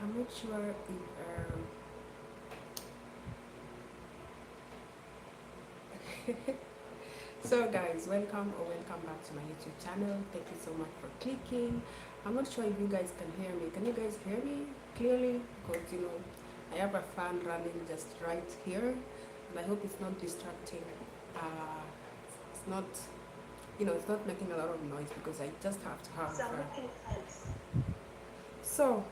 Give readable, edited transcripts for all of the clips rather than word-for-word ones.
I'm not sure if so guys, welcome back to my YouTube channel. Thank you so much for clicking. I'm not sure if you guys can hear me. Can you guys hear me clearly? Because I have a fan running just right here, and I hope it's not distracting. It's not, it's not making a lot of noise because I just have to have a fan. So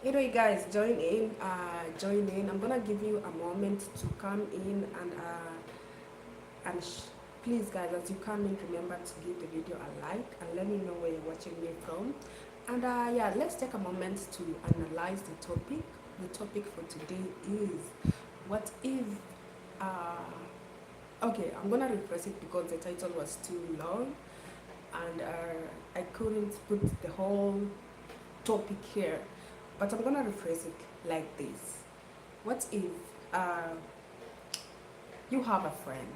you guys, join in. I'm gonna give you a moment to come in and please guys, as you come in, remember to give the video a like and let me know where you're watching me from. And yeah, let's take a moment to analyze the topic. The topic for today is, what if okay, I'm gonna rephrase it because the title was too long and I couldn't put the whole topic here, but I'm gonna rephrase it like this. What if you have a friend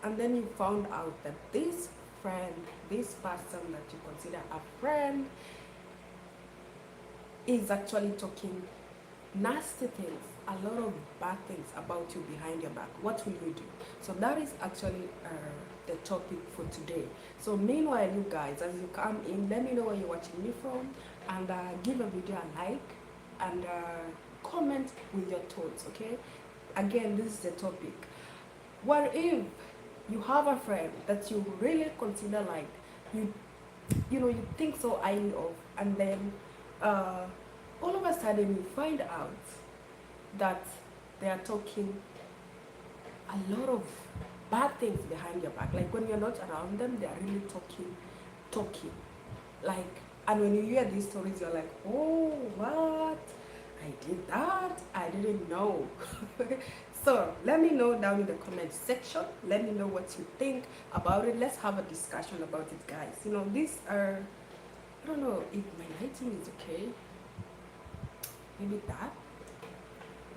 and then you found out that this friend, this person that you consider a friend, is actually talking nasty things, a lot of bad things about you behind your back? What will you do? So that is actually the topic for today. So meanwhile, you guys, as you come in, let me know where you're watching me from, and give a video a like and comment with your thoughts. Okay, again, this is the topic. What if you have a friend that you really consider like you think so highly of, and then all of a sudden you find out that they are talking a lot of bad things behind your back. Like when you're not around them, they are really talking. Like, and when you hear these stories, you're like, oh, what? I did that? I didn't know. So let me know down in the comment section. Let me know what you think about it. Let's have a discussion about it, guys. These are, I don't know if my lighting is okay. Maybe that.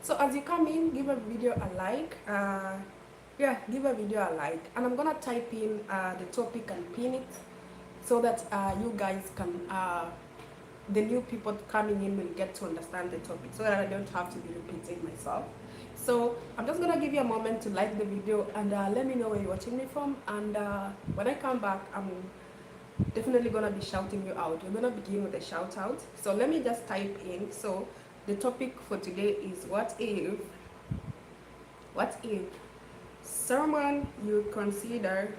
So as you come in, give a video a like. Yeah, give a video a like. And I'm gonna type in the topic and pin it so that you guys can, the new people coming in will get to understand the topic, so that I don't have to be repeating myself. So I'm just gonna give you a moment to like the video and let me know where you're watching me from. And when I come back, I'm definitely gonna be shouting you out. We're gonna begin with a shout out. So let me just type in. So the topic for today is, what if someone you consider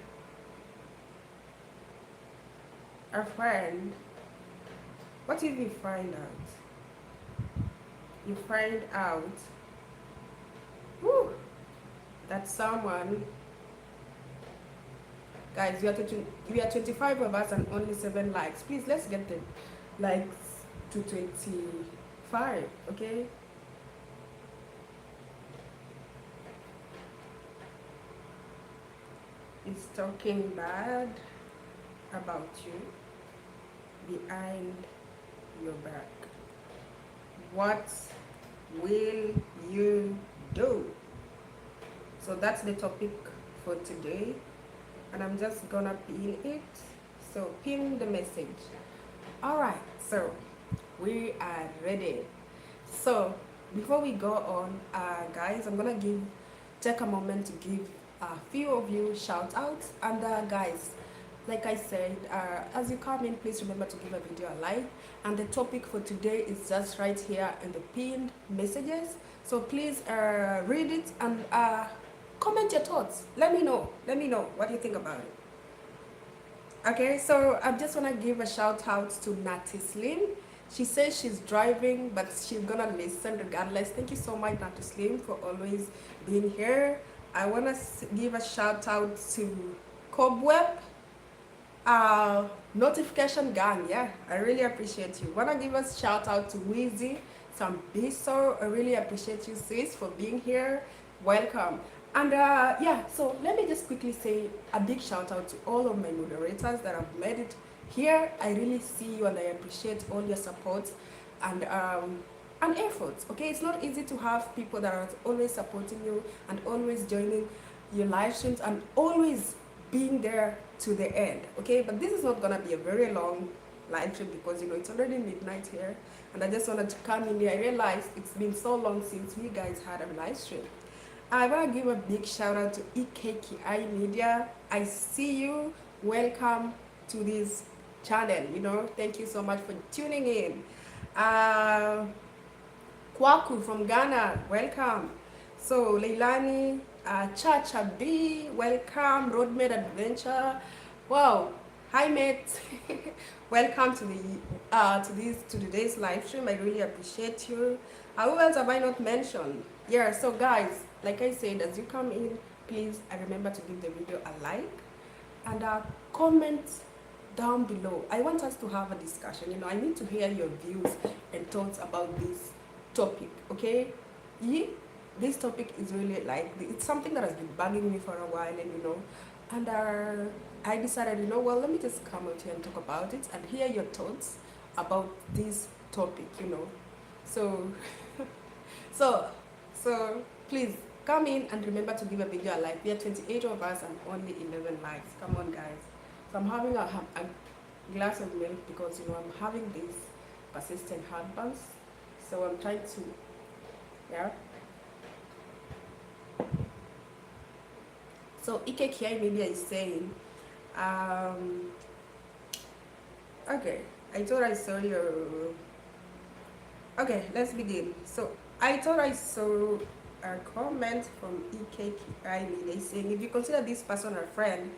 a friend, what if you find out whew, that someone, guys, we are 25 of us and only 7 likes. Please, let's get the likes to 25, okay? Is talking bad about you behind your back. What will you do? So that's the topic for today, and I'm just gonna pin it. So pin the message. All right, so we are ready. So before we go on, guys, I'm gonna take a moment to give a few of you shout outs. And guys, like I said, as you come in, please remember to give a video a like. And the topic for today is just right here in the pinned messages. So please read it and comment your thoughts. Let me know what you think about it. Okay, so I just want to give a shout out to Natty Slim. She says she's driving, but she's gonna listen regardless. Thank you so much, Natty Slim, for always being here. I want to give a shout out to Cobweb, Notification Gang. Yeah, I really appreciate you. Want to give a shout out to Wheezy Sambiso. I really appreciate you, sis, for being here. Welcome. And yeah, so let me just quickly say a big shout out to all of my moderators that have made it here. I really see you and I appreciate all your support and efforts. Okay, it's not easy to have people that are always supporting you and always joining your live streams and always being there to the end. Okay, but this is not gonna be a very long live stream because it's already midnight here, and I just wanted to come in here. I realized it's been so long since we guys had a live stream. I want to give a big shout out to EKKI Media. I see you. Welcome to this channel. Thank you so much for tuning in. Kwaku from Ghana, welcome. So Leilani, Chacha B, welcome. Roadmate Adventure, wow. Hi mate, welcome to today's live stream. I really appreciate you. Who else have I not mentioned? Yeah. So guys, like I said, as you come in, please remember to give the video a like and comment down below. I want us to have a discussion. I need to hear your views and thoughts about this topic. Okay? This topic is really it's something that has been bugging me for a while, and I decided, well, let me just come out here and talk about it and hear your thoughts about this topic. So so please come in and remember to give a video a like. We are 28 of us and only 11 likes. Come on guys. So I'm having a glass of milk because I'm having these persistent heartburns, so I'm trying to, yeah. So EKKI Media is saying, okay, I thought I saw your, okay, let's begin. So I thought I saw a comment from EKKI Media saying, if you consider this person a friend,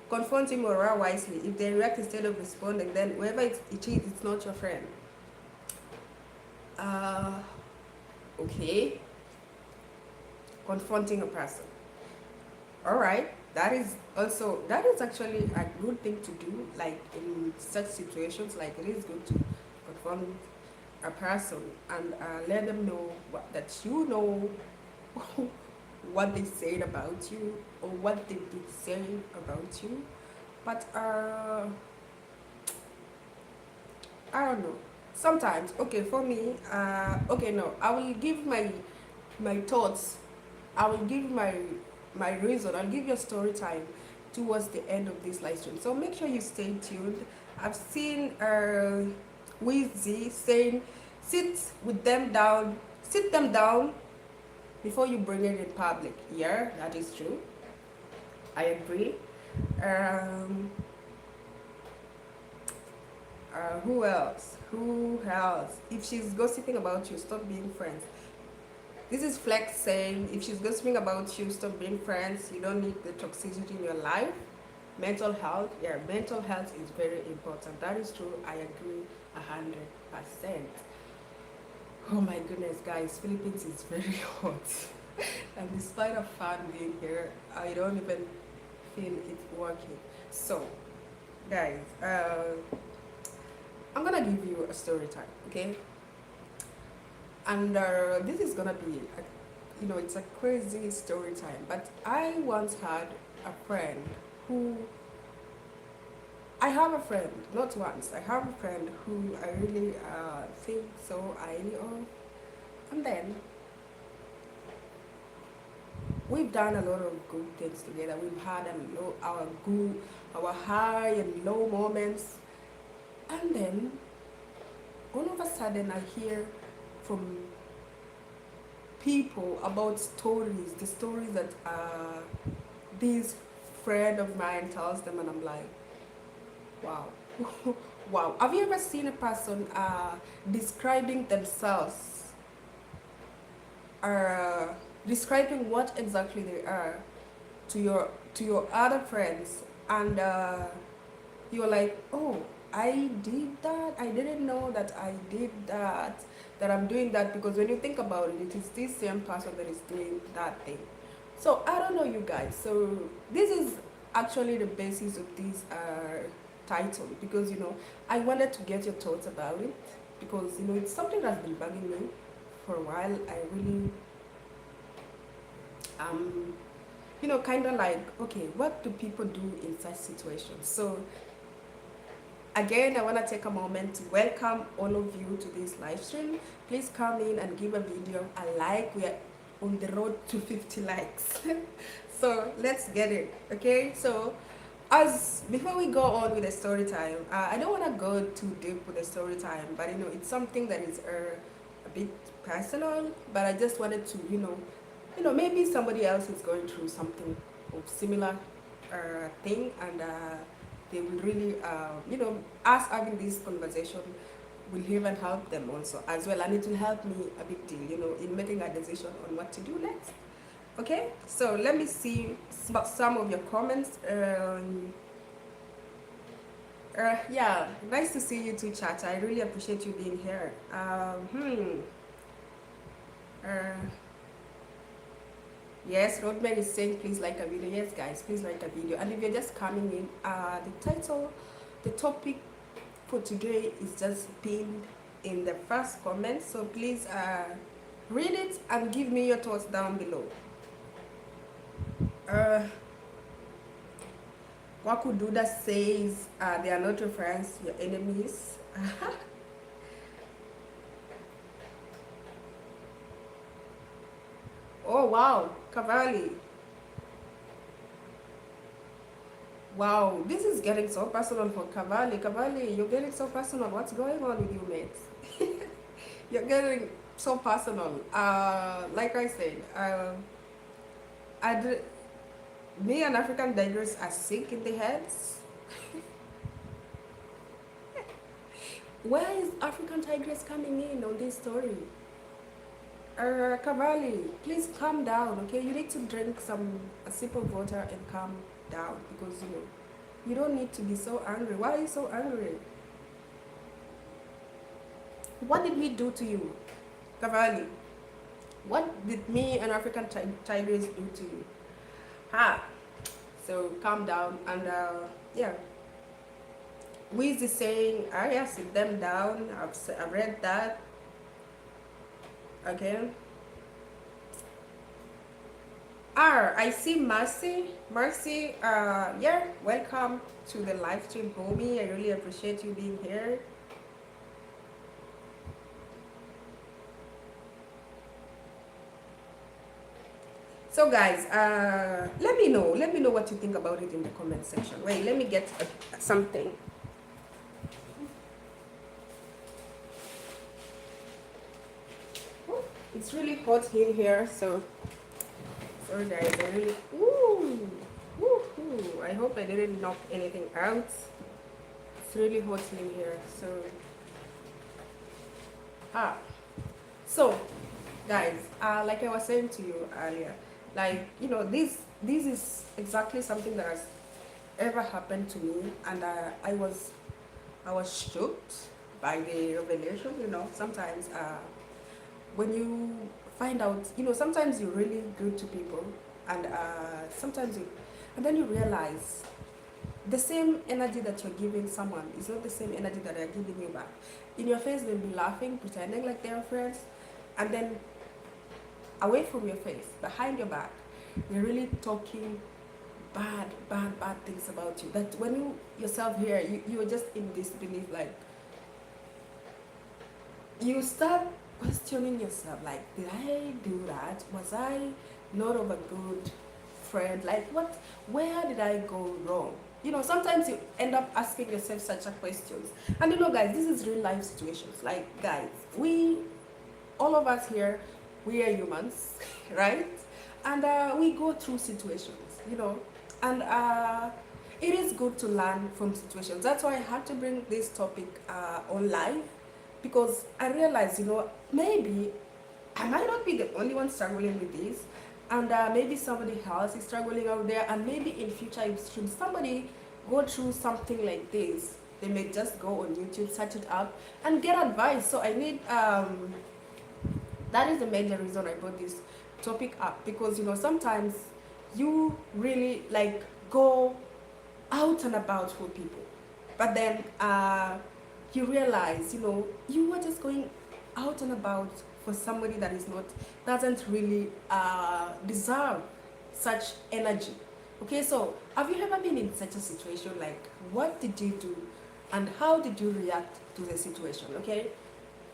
confront him or her wisely. If they react instead of responding, then whoever it is, it's not your friend. Okay. Confronting a person. Alright, that is actually a good thing to do, like in such situations. Like, it is good to confront a person and let them know that what they said about you or what they've been saying about you. But I don't know, sometimes, okay, for me, okay, no, I will give my thoughts, I will give my reason, I'll give you a story time towards the end of this live stream, so make sure you stay tuned. I've seen Wizzy saying, sit them down before you bring it in public. Yeah, that is true, I agree. Who else? If she's gossiping about you, stop being friends. This is Flex saying, if she's gossiping about you, stop being friends. You don't need the toxicity in your life. Mental health, yeah, mental health is very important. That is true, I agree 100%. Oh my goodness, guys, Philippines is very hot. And despite of fun being here, I don't even feel it working. So, guys, I'm gonna give you a story time, okay? And this is gonna be, it's a crazy story time. But I once had a friend I have a friend, not once, I have a friend who I really think so highly of. And then, we've done a lot of good things together. We've had our high and low moments. And then, all of a sudden, I hear from people about stories, the stories that this friend of mine tells them, and I'm like, wow. Wow. Have you ever seen a person describing themselves, describing what exactly they are to your other friends, and you're like, oh, I did that, I didn't know that I did that I'm doing that, because when you think about it, it is this same person that is doing that thing. So I don't know, you guys. So this is actually the basis of this title, because I wanted to get your thoughts about it, because it's something that's been bugging me for a while. I really kind of like, okay, what do people do in such situations? So again, I want to take a moment to welcome all of you to this live stream. Please come in and give a video a like. We are on the road to 50 likes. So let's get it, okay? So As before we go on with the story time, I don't want to go too deep with the story time, but it's something that is a bit personal. But I just wanted to maybe somebody else is going through something of similar thing, and they will really us having this conversation will even help them also as well, and it will help me a big deal, in making a decision on what to do next. Okay, so let me see some of your comments. Yeah, nice to see you too, chat. I really appreciate you being here. Yes, Roadman is saying please like a video. Yes, guys, please like a video. And if you're just coming in, the topic for today is just pinned in the first comment. So please read it and give me your thoughts down below. Wakududa says they are not your friends, your enemies. Oh wow, Cavalli. Wow, this is getting so personal for Cavalli. Cavalli, you're getting so personal. What's going on with you, mates? You're getting so personal. Like I said, me and African digress are sick in the heads. Where is African tigress coming in on this story? Cavalli, please calm down, okay? You need to drink a sip of water and calm down, because you don't need to be so angry. Why are you so angry? What did we do to you, Cavalli? What did me and African tigress do to you? So calm down, and yeah. Wiz is saying, yeah, sit them down. I've read that. Okay. I see Mercy. Mercy, yeah, welcome to the live stream, homie. I really appreciate you being here. So guys, let me know what you think about it in the comment section. Wait, let me get something. It's really hot in here, so sorry guys, I really I hope I didn't knock anything out. It's really hot in here, so so guys, like I was saying to you earlier, like this is exactly something that has ever happened to me, and I was shocked by the revelation. Sometimes when you find out, sometimes you're really good to people, and and then you realize the same energy that you're giving someone is not the same energy that they're giving you back. In your face, they'll be laughing, pretending like they're friends, and then away from your face, behind your back, they're really talking bad things about you. That when you yourself hear, you're just in disbelief, like you start questioning yourself, like, did I do that? Was I not of a good friend? Like, where did I go wrong? Sometimes you end up asking yourself such a questions. And guys, this is real life situations. Like, guys, all of us here, we are humans, right? And we go through situations, and it is good to learn from situations. That's why I had to bring this topic on live, because I realized, maybe I might not be the only one struggling with this, and maybe somebody else is struggling out there, and maybe in future, if somebody go through something like this, they may just go on YouTube, search it up, and get advice. So I need, that is the major reason I brought this topic up, because sometimes you really like go out and about for people, but then you realize you were just going out and about for somebody that doesn't really deserve such energy. Okay, so have you ever been in such a situation? Like, what did you do, and how did you react to the situation? Okay,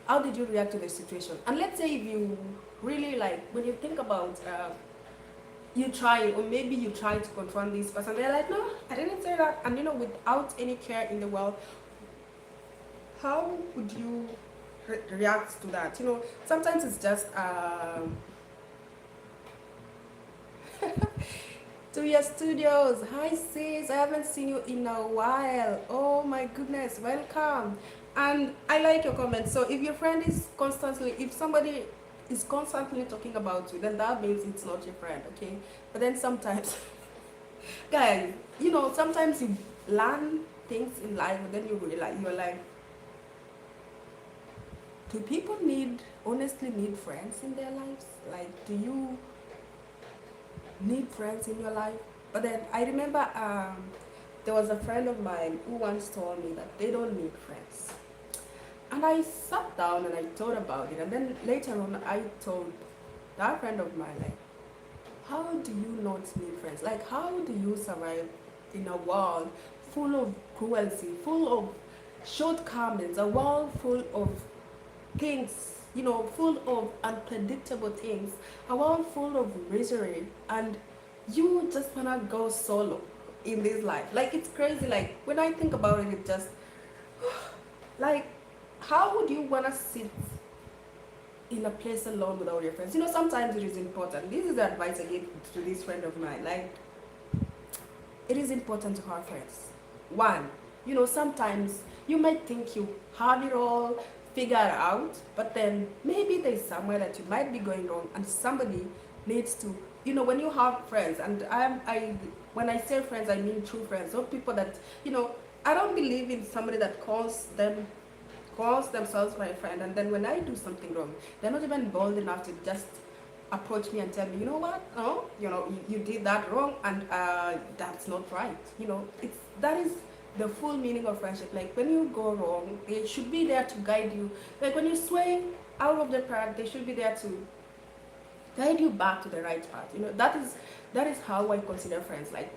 how did you react to the situation? And let's say if you really, like, when you think about you try, or maybe you try to confront this person, they're like, no, I didn't say that. And you know, without any care in the world, how would you react to that? You know, sometimes it's just to your studios. Hi sis, I haven't seen you in a while. Oh my goodness, welcome. And I like your comments. So if your friend is constantly, if somebody is constantly talking about you, then that means it's not your friend, okay? But then sometimes, guys, you know, sometimes you learn things in life, and then you realize, you're like, do people honestly need friends in their lives? Like, do you need friends in your life? But then I remember there was a friend of mine who once told me that they don't need friends. And I sat down and I thought about it. And then later on, I told that friend of mine, like, how do you not need friends? Like, how do you survive in a world full of cruelty, full of shortcomings, a world full of things, you know, full of unpredictable things, a world full of misery, and you just wanna go solo in this life? Like, it's crazy. Like, when I think about it, it just like, how would you wanna sit in a place alone without your friends? You know, sometimes it is important. This is the advice I gave to this friend of mine. Like, it is important to have friends. One, you know, sometimes you might think you have it all figured out, but then maybe there's somewhere that you might be going wrong, and somebody needs to, you know, when you have friends, and when I say friends, I mean true friends, not people that, you know, I don't believe in somebody that calls themselves my friend, and then when I do something wrong, they're not even bold enough to just approach me and tell me, you know what, no, you know, you did that wrong, and that's not right. You know, that is the full meaning of friendship. Like, when you go wrong, they should be there to guide you. Like, when you sway out of the path, they should be there to guide you back to the right path. You know, that is how I consider friends. Like,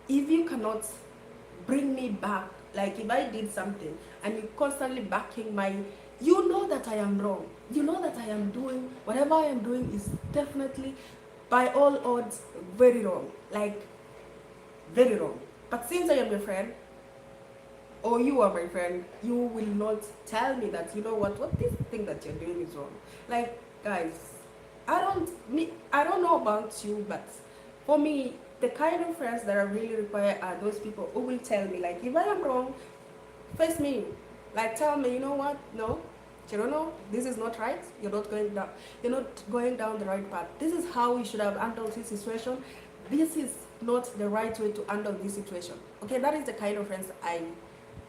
if you cannot bring me back, like if I did something and you constantly backing you know that I am wrong, you know that I am doing whatever I am doing is definitely by all odds very wrong, like very wrong. But since I am your friend, or you are my friend, you will not tell me that, you know what this thing that you're doing is wrong. Like, guys, I don't know about you, but for me, the kind of friends that I really require are those people who will tell me, like, if I am wrong, face me. Like, tell me, you know what, no, you don't know, this is not right, you're not going down the right path. This is how you should have handled this situation. This is not the right way to handle this situation. Okay, that is the kind of friends I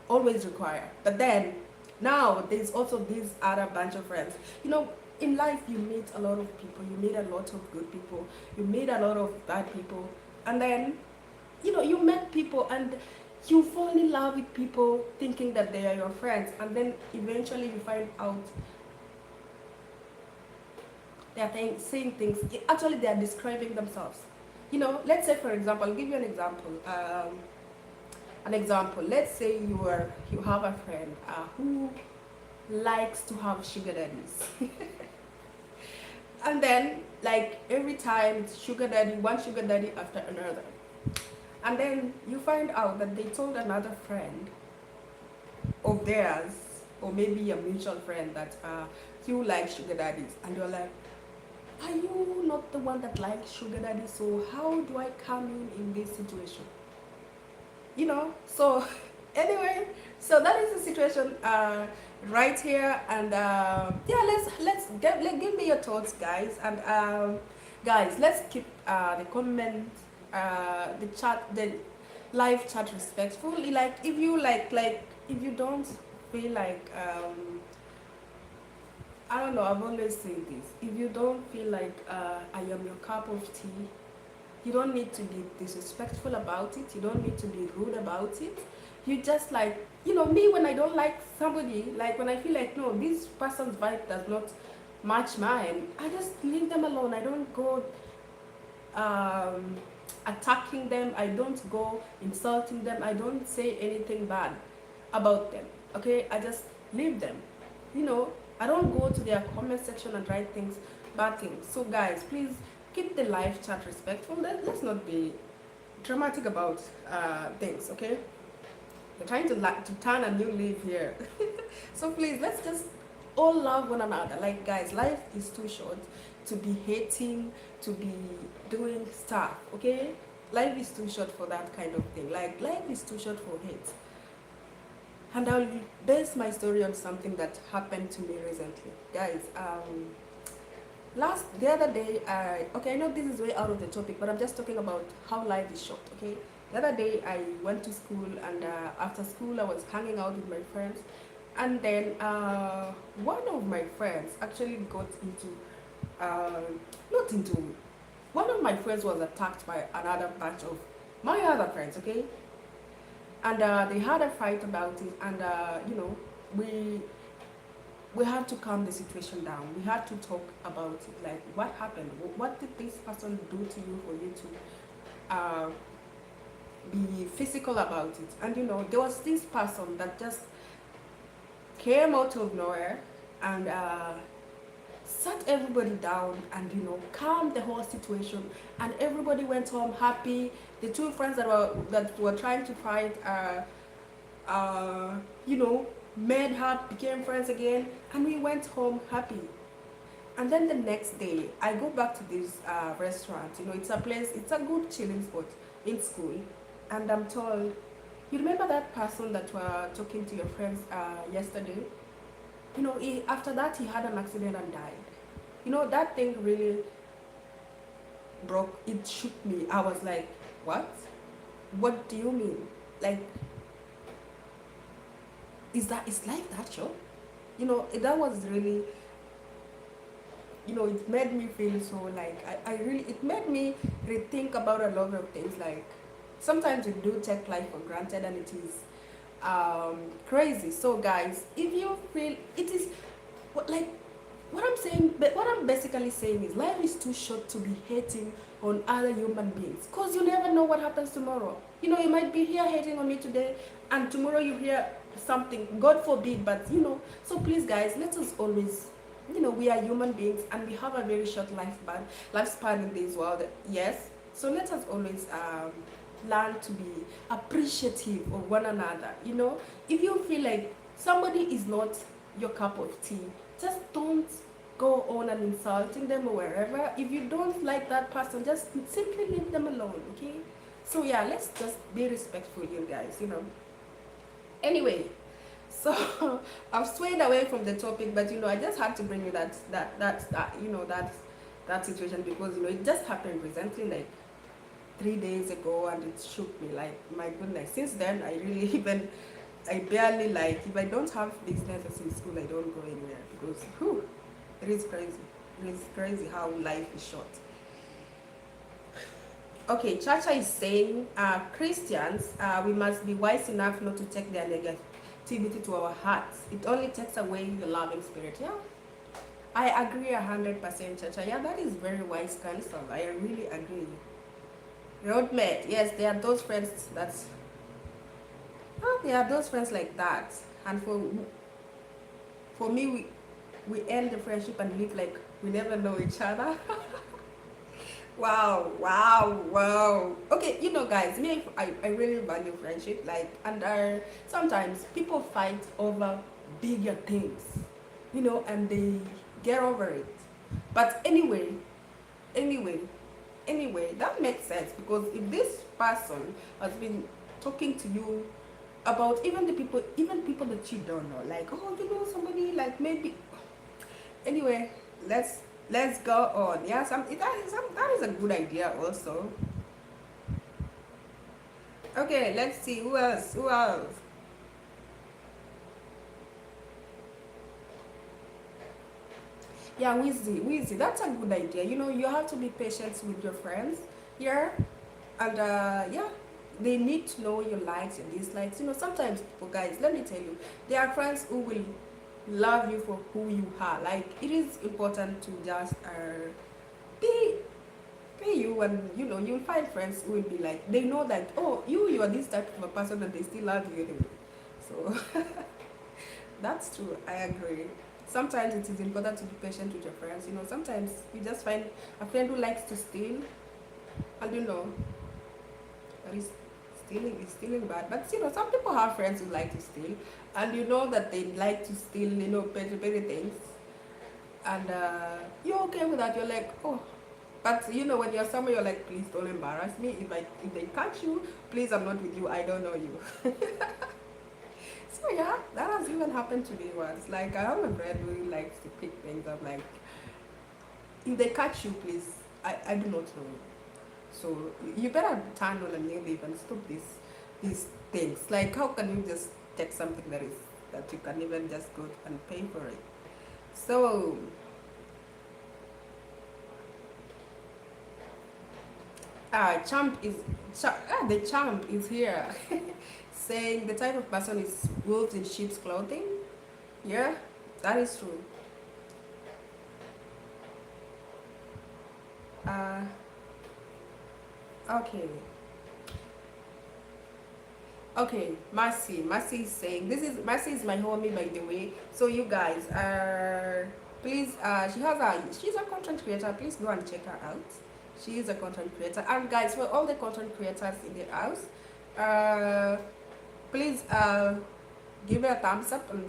always require. But then now there's also this other bunch of friends. You know, in life you meet a lot of people, you meet a lot of good people, you meet a lot of bad people, and then, you know, you met people and you fall in love with people thinking that they are your friends, and then eventually you find out they are saying things, actually they are describing themselves. You know, let's say, for example, I'll give you an example. Let's say you have a friend who likes to have sugar daddies. And then, like, every time one sugar daddy after another. And then you find out that they told another friend of theirs, or maybe a mutual friend, that you like sugar daddies. And you're like, are you not the one that likes sugar daddies? So how do I come in this situation? You know, so anyway, so that is the situation right here. And give me your thoughts, guys. And guys, let's keep the comment, the live chat respectfully. Like, if you if you don't feel like I don't know, I've always said this, if you don't feel like I am your cup of tea, you don't need to be disrespectful about it, you don't need to be rude about it. You just, like, you know, me, when I don't like somebody, like when I feel like, no, this person's vibe does not match mine, I just leave them alone. I don't go attacking them, I don't go insulting them, I don't say anything bad about them, okay? I just leave them, you know. I don't go to their comment section and write bad things. So guys, please keep the live chat respectful. Let's not be dramatic about things, okay? We're trying to turn a new leaf here. So please, let's just all love one another. Like, guys, life is too short to be hating, to be doing stuff, okay? Life is too short for that kind of thing. Like, life is too short for hate. And I'll base my story on something that happened to me recently. Guys, the other day, I know this is way out of the topic, but I'm just talking about how life is short, okay? The other day I went to school, and after school I was hanging out with my friends, and then one of my friends actually got into, not into, one of my friends was attacked by another batch of my other friends, okay? And they had a fight about it, and we had to calm the situation down. We had to talk about it, like what happened, what did this person do to you for you to be physical about it. And there was this person that just came out of nowhere and sat everybody down and calmed the whole situation, and everybody went home happy. The two friends that were trying to fight made up, became friends again, and we went home happy. And then the next day I go back to this restaurant. It's a place, it's a good chilling spot in school, and I'm told, you remember that person that were talking to your friends yesterday? After that he had an accident and died. That thing really it shook me. I was like, what do you mean? Like, is life that short? That was really, it made me feel so, like, it made me rethink about a lot of things. Like, sometimes we do take life for granted, and it is crazy. So guys, if you feel it is like what I'm basically saying is, life is too short to be hating on other human beings, because you never know what happens tomorrow. You might be here hating on me today, and tomorrow you hear something, God forbid. But so please guys, let us always, we are human beings, and we have a very short lifespan in this world. Yes, so let us always learn to be appreciative of one another. If you feel like somebody is not your cup of tea, just don't go on and insulting them or wherever. If you don't like that person, just simply leave them alone, okay? So yeah, let's just be respectful, you guys. Anyway, so I've swayed away from the topic, but I just had to bring you that situation, because it just happened recently, like 3 days ago, and it shook me. Like, my goodness, since then I really I barely, like, if I don't have businesses in school, I don't go anywhere, because it is crazy. It is crazy how life is short. Okay, Chacha is saying, Christians, we must be wise enough not to take their negativity to our hearts. It only takes away the loving spirit. Yeah, I agree 100%, Chacha. Yeah, that is very wise counsel. I really agree. Roadmate, yes, there are those friends there are those friends like that. And for me, we end the friendship and live like we never know each other. Wow. Okay, guys, me, I really value friendship. Like, and sometimes people fight over bigger things, and they get over it. But anyway, that makes sense, because if this person has been talking to you about even people that you don't know, like, somebody, like, maybe, anyway, let's go on. Yeah, that is a good idea also. Okay, let's see who else. Yeah, Wheezy, that's a good idea. You have to be patient with your friends. Yeah, and yeah, they need to know your likes and dislikes. Sometimes, guys, let me tell you, there are friends who will love you for who you are. Like, it is important to just be you, and you'll find friends who will be like, they know that, oh, you are this type of a person, and they still love you anyway. So that's true. I agree. sometimes it is important to be patient with your friends. You know, sometimes you just find a friend who likes to steal, and you know, that is stealing bad. But you know, some people have friends who like to steal, and you know that they like to steal, you know, petty things, and you're okay with that. You're like, oh. But you know, when you're somewhere, you're like, please don't embarrass me. If they catch you, please, I'm not with you. I don't know you. So yeah, that has even happened to me once. Like I have a friend who likes to pick things up. Like if they catch you, please, I do not know you. So you better turn on a new leaf and stop these things. Like how can you just take something that you can even just go and pay for it? So the champ is here, saying the type of person is wolves in sheep's clothing. Yeah, that is true. Uh, okay. Okay, Mercy is saying Mercy is my homie, by the way. So you guys are please she's a content creator. Please go and check her out. She is a content creator. And guys, for all the content creators in the house, uh please give it a thumbs up, and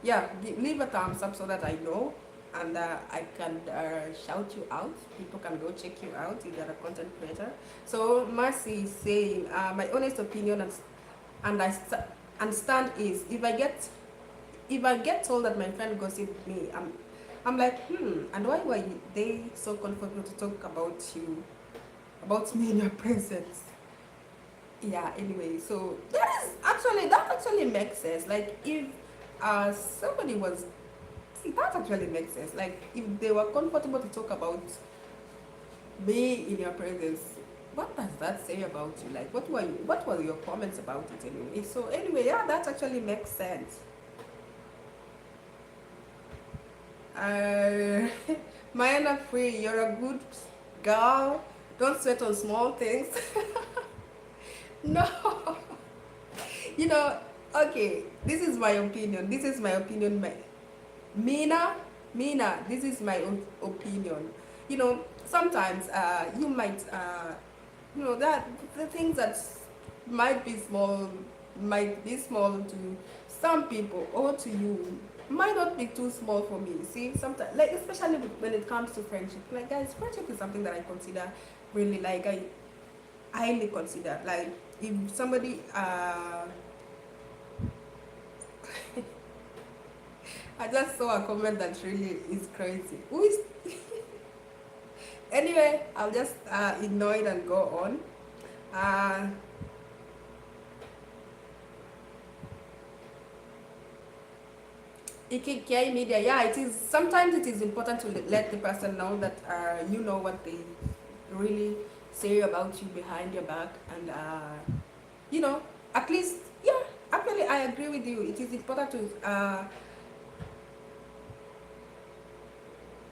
yeah, leave a thumbs up so that I know, and I can shout you out. People can go check you out if you're a content creator. So Mercy is saying, my honest opinion and and stand is, if I get told that my friend gossiped me, I'm like, and why were they so comfortable to talk about me in your presence? Yeah, anyway, so that actually makes sense. Like if somebody was, see, that actually makes sense. Like if they were comfortable to talk about me in your presence, what does that say about you? Like what were your comments about it anyway? So anyway, yeah, that actually makes sense. uh Mayana Free, you're a good girl, don't sweat on small things. No. You know, okay, this is my opinion. Mina, this is my own opinion. You know, sometimes you might, you know, that the things that might be small to some people or to you might not be too small for me. See, sometimes, like especially when it comes to friendship, like guys, friendship is something that I consider really, like I highly consider. Like if somebody I just saw a comment that really is crazy. Who is anyway, I'll just ignore it and go on. EKK media, yeah, it is, sometimes it is important to let the person know that you know what they really say about you behind your back, and you know, at least, yeah, actually I agree with you. It is important to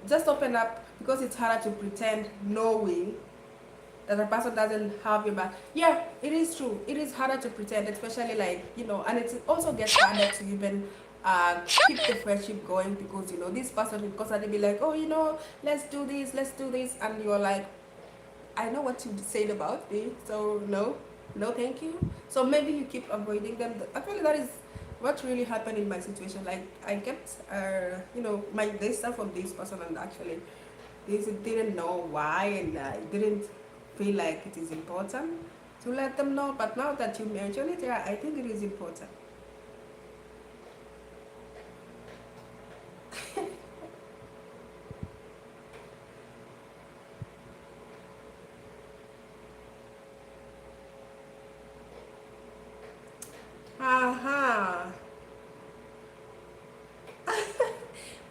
just open up, because it's harder to pretend knowing that a person doesn't have your back. Yeah, it is true. It is harder to pretend, especially, like, you know, and it also gets harder to even keep the friendship going, because, you know, this person will constantly be like, oh, you know, let's do this, and you're like, I know what you said about me, so no, thank you. So maybe you keep avoiding them. Actually, that is what really happened in my situation. Like I kept, you know, they start from this person, and actually they didn't know why, and I didn't feel like it is important to let them know. But now that you mention it, yeah, I think it is important. Aha.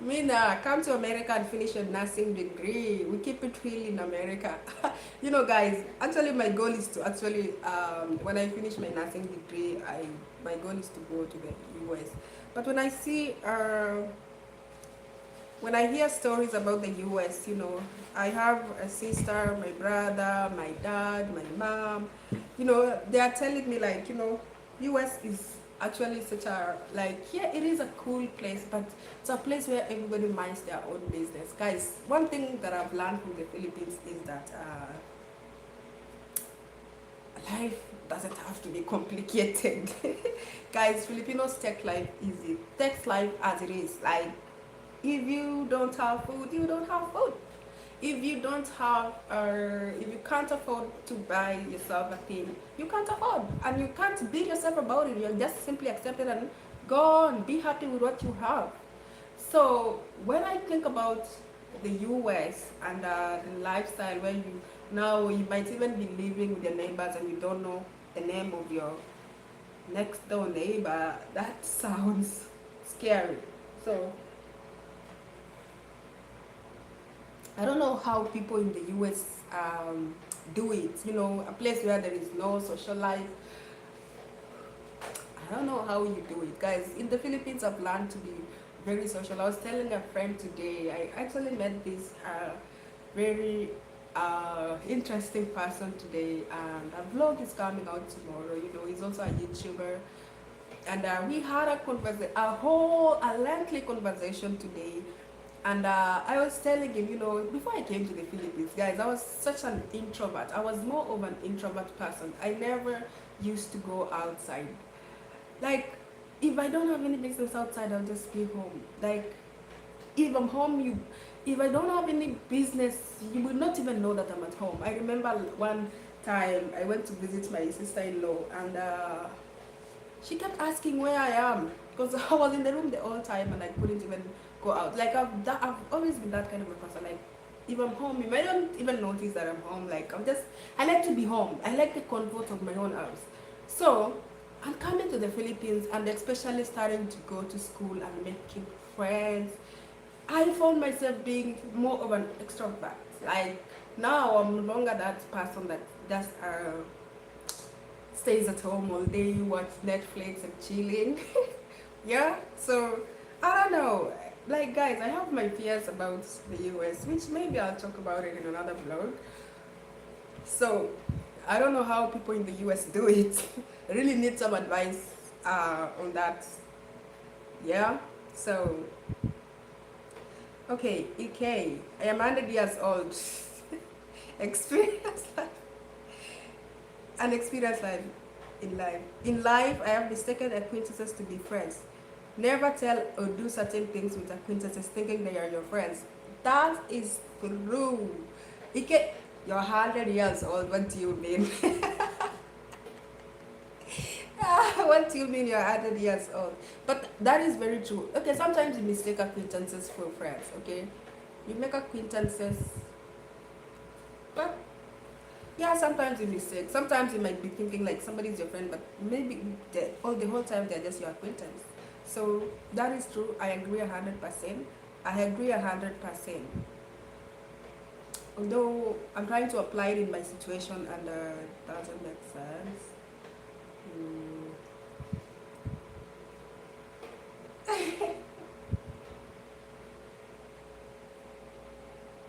Mina, come to America and finish your nursing degree. We keep it real in America. You know, guys, actually my goal is to actually, when I finish my nursing degree, my goal is to go to the US. But when I hear stories about the US, you know, I have a sister, my brother, my dad, my mom, you know, they are telling me, like, you know, US is actually such a, like, yeah, it is a cool place, but it's a place where everybody minds their own business. Guys, one thing that I've learned from the Philippines is that life doesn't have to be complicated. Guys, Filipinos take life easy. Take life as it is. Like, if you don't have food, you don't have food. If you don't have, if you can't afford to buy yourself a thing, you can't afford, and you can't beat yourself about it. You just simply accept it and go on. Be happy with what you have. So when I think about the US and the lifestyle where you now you might even be living with your neighbors and you don't know the name of your next door neighbor, that sounds scary. So I don't know how people in the US do it. You know, a place where there is no social life. I don't know how you do it, guys. In the Philippines, I've learned to be very social. I was telling a friend today, I actually met this very interesting person today, and a vlog is coming out tomorrow. You know, he's also a YouTuber, and we had a lengthy conversation today. And I was telling him, you know, before I came to the Philippines, guys, I was such an introvert. I was more of an introvert person. I never used to go outside. Like, if I don't have any business outside, I'll just be home. Like, if I'm home, if I don't have any business, you will not even know that I'm at home. I remember one time I went to visit my sister-in-law, and she kept asking where I am, because I was in the room the whole time and I couldn't even go out. Like, I've always been that kind of a person. Like, if I'm home, you might not even notice that I'm home. Like, I like to be home. I like the comfort of my own house. So I'm coming to the Philippines, and especially starting to go to school and making friends. I found myself being more of an extrovert. Like, now I'm no longer that person that just stays at home all day, watch Netflix and chilling. Yeah, so I don't know. Like, guys, I have my fears about the US, which maybe I'll talk about it in another vlog. So I don't know how people in the US do it. I really need some advice on that. Yeah, so okay, EK, I am 100 years old. Experience life. And experience life in life. In life, I have mistaken acquaintances to be friends. Never tell or do certain things with acquaintances thinking they are your friends. That is true. EK, you're 100 years old. What do you mean? What do you mean you're 100 years old? But that is very true. Okay, sometimes you mistake acquaintances for friends, okay? You make acquaintances, but yeah, sometimes you mistake. Sometimes you might be thinking like somebody's your friend, but maybe the whole time they're just your acquaintance. So that is true. I agree 100%. I agree 100%. Although I'm trying to apply it in my situation and doesn't make sense.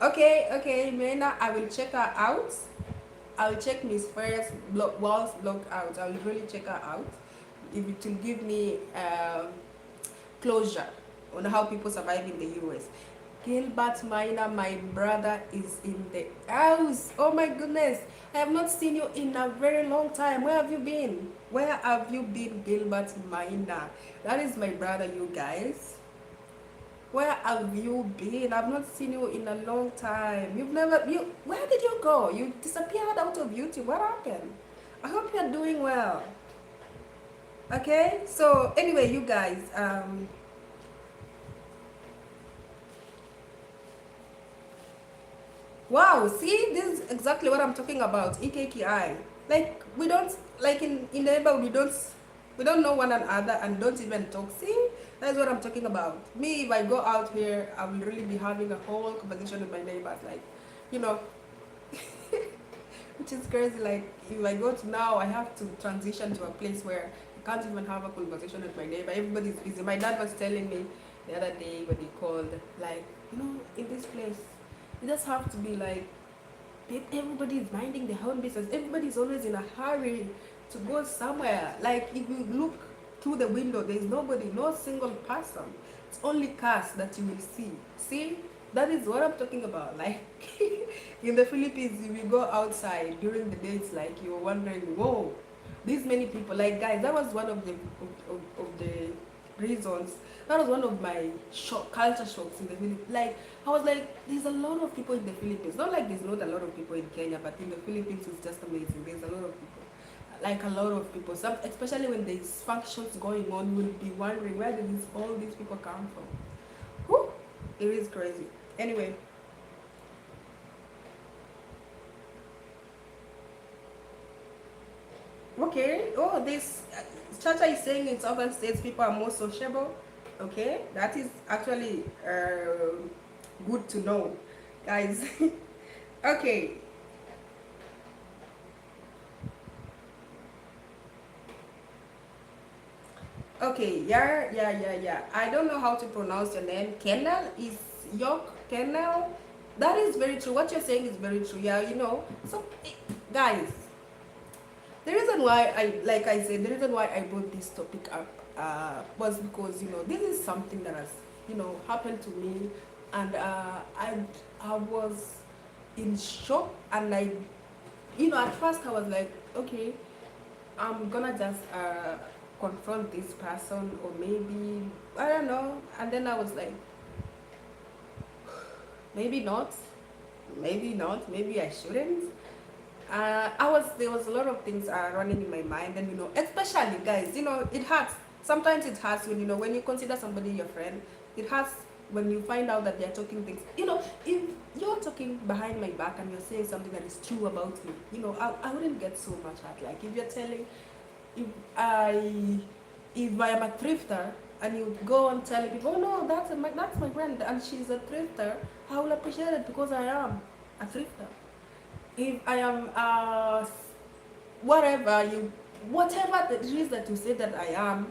Okay, Mena, I will check her out. I'll check Miss Ferris Walls blog out. I'll really check her out. If it will give me closure on how people survive in the US. Gilbert Minor, my brother, is in the house. Oh my goodness. I have not seen you in a very long time. Where have you been? Where have you been, Gilbert Minor? That is my brother, you guys. Where have you been? I've not seen you in a long time. Where did you go? You disappeared out of YouTube. What happened? I hope you're doing well. Okay, so anyway, you guys, wow, see, this is exactly what I'm talking about. EKKI. Like, we don't, like in the neighborhood, we don't know one another and don't even talk. See, that's what I'm talking about. Me, if I go out here, I will really be having a whole conversation with my neighbors, like, you know, which is crazy. Like, if I go to now, I have to transition to a place where I can't even have a conversation with my neighbor. Everybody's busy. My dad was telling me the other day when he called, like, you know, in this place, you just have to be like, everybody is minding their own business. Everybody's always in a hurry to go somewhere. Like, if you look through the window, there is nobody, no single person. It's only cars that you will see. See, that is what I'm talking about. Like in the Philippines, if you go outside during the day, it's like you're wondering, whoa, these many people. Like guys, that was one of the reasons. That was one of my culture shocks in the Philippines. Like I was like, there's a lot of people in the Philippines. Not like there's not a lot of people in Kenya, but in the Philippines it's just amazing. There's a lot of people. Like a lot of people. Some, especially when there's functions going on, you will be wondering where did all these people come from. Whew, it is crazy. Anyway. Okay. Oh, this Chacha is saying in southern states people are more sociable. Okay, that is actually good to know, guys. Okay. Okay, yeah. I don't know how to pronounce your name. Kenal is York Kenal. That is very true. What you're saying is very true. Yeah, you know. So, guys, the reason why like I said, the reason why I brought this topic up was because this is something that has happened to me, and I was in shock, and at first I was like, okay, I'm gonna just confront this person, or maybe I don't know, and then I was like, maybe not, maybe I shouldn't. There was a lot of things running in my mind, and especially guys, it hurts. Sometimes it hurts when you consider somebody your friend. It hurts when you find out that they're talking things. If you're talking behind my back and you're saying something that is true about me, I wouldn't get so much hurt. Like if you're telling, if I am a thrifter and you go on telling people, oh no, that's my friend and she's a thrifter, I will appreciate it because I am a thrifter. If I am whatever it is that you say that I am,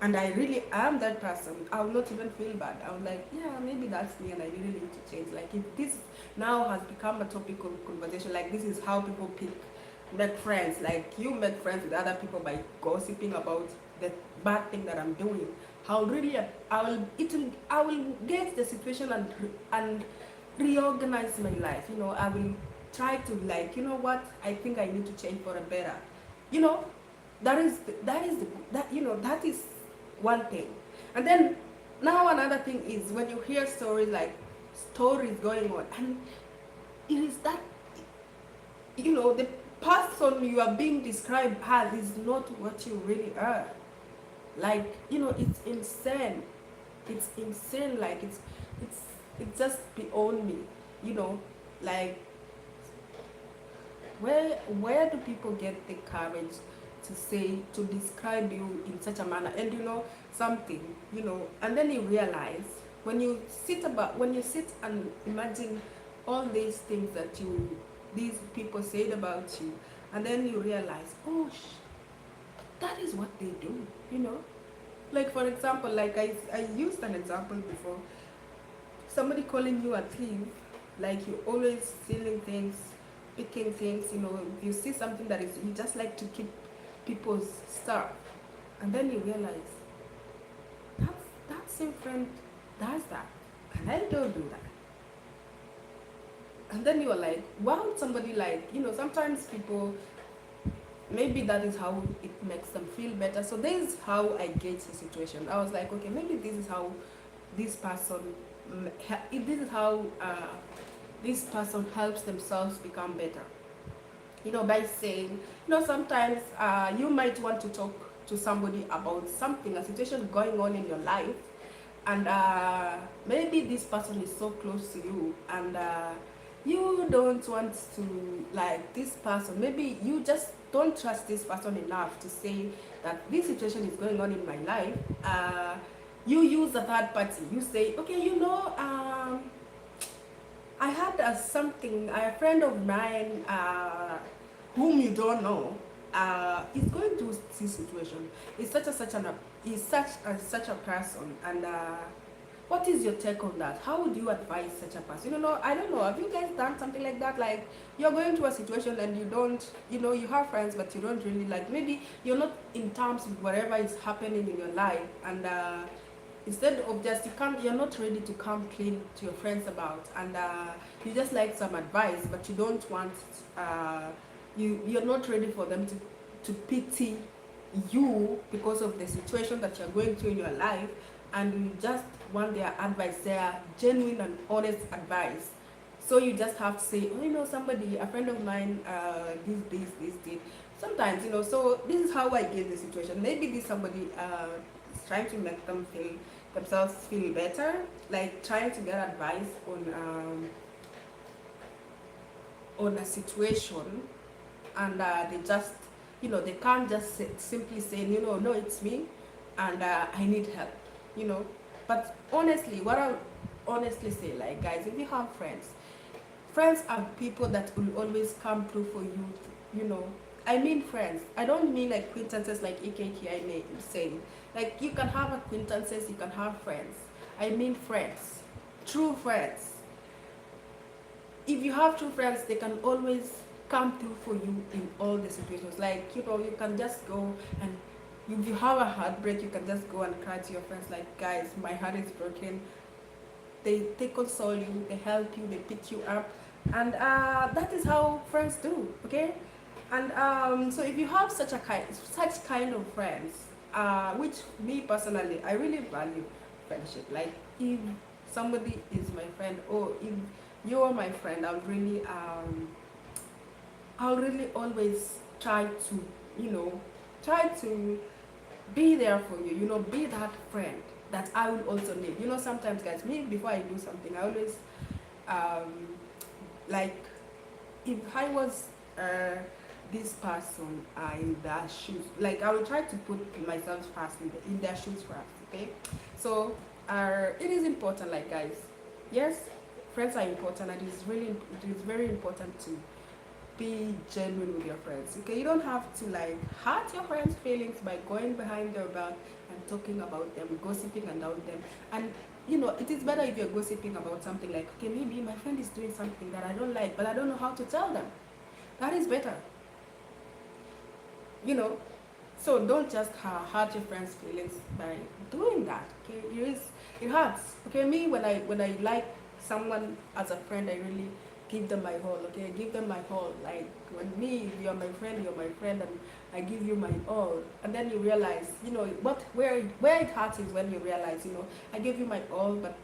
and I really am that person, I will not even feel bad. I was like, yeah, maybe that's me, and I really need to change. Like if this now has become a topic of conversation, like this is how people make friends. Like you make friends with other people by gossiping about the bad thing that I'm doing. How really I will get the situation and reorganize my life. I will try to what, I think I need to change for a better. That is one thing. And then now another thing is when you hear stories going on, and it is that the person you are being described as is not what you really are. Like it's insane. It's insane. Like it's just beyond me. Like where do people get the courage to describe you in such a manner? And something, and then you realize when you sit and imagine all these things that these people said about you, and then you realize, oh that is what they do. Like for example, like I used an example before, somebody calling you a thief, like you always stealing things, picking things, if you see something that is, you just like to keep people's stuff, and then you realize that same friend does that, and I don't do that. And then you're like, why would somebody sometimes people, maybe that is how it makes them feel better. So this is how I gauge the situation. I was like, okay, maybe this is how this person, this is how this person helps themselves become better. By saying, sometimes you might want to talk to somebody about something, a situation going on in your life, and maybe this person is so close to you, and you don't want to, like, this person, maybe you just don't trust this person enough to say that this situation is going on in my life. You use a third party. You say, okay, I had a friend of mine whom you don't know is going through this situation. Is such a person, and What is your take on that? How would you advise such a person? I don't know. Have you guys done something like that? Like you're going to a situation and you don't, you have friends, but you don't really like. Maybe you're not in terms with whatever is happening in your life, and instead of just you're not ready to come clean to your friends about, and you just like some advice, but you don't want, you're not ready for them to pity you because of the situation that you're going through in your life, and you just want their advice, their genuine and honest advice. So you just have to say, somebody, a friend of mine, this did. Sometimes, so this is how I get the situation. Maybe this somebody is trying to make themselves feel better, like trying to get advice on a situation, and they just, they can't just simply say, no, it's me, and I need help, But honestly, what I honestly say, like, guys, if you have friends are people that will always come through for you, I mean friends. I don't mean like acquaintances like EKK I may say. Like you can have acquaintances, you can have friends. I mean friends, true friends. If you have true friends, they can always come through for you in all the situations. Like, you can just go, and if you have a heartbreak, you can just go and cry to your friends like, guys, my heart is broken. They console you, they help you, they pick you up, and that is how friends do, okay? And so if you have such kind of friends, which me personally, I really value friendship. Like if somebody is my friend, or if you are my friend, I'll really always try to be there for you, be that friend that I will also need. Sometimes, guys, me, before I do something, I always, like, if I was this person in their shoes, like, I will try to put myself first in their shoes first, okay? So, it is important, like, guys, yes, friends are important, and it is very important to be genuine with your friends, okay? You don't have to like hurt your friends' feelings by going behind their back and talking about them, gossiping about them. And it is better if you're gossiping about something like, okay, maybe my friend is doing something that I don't like, but I don't know how to tell them. That is better, so don't just hurt your friends' feelings by doing that, okay? It hurts, okay? Me, when I like someone as a friend, I really give them my all, okay? Give them my all. Like, when you're my friend, and I give you my all, and then you realize, where it hurts is when you realize, I gave you my all, but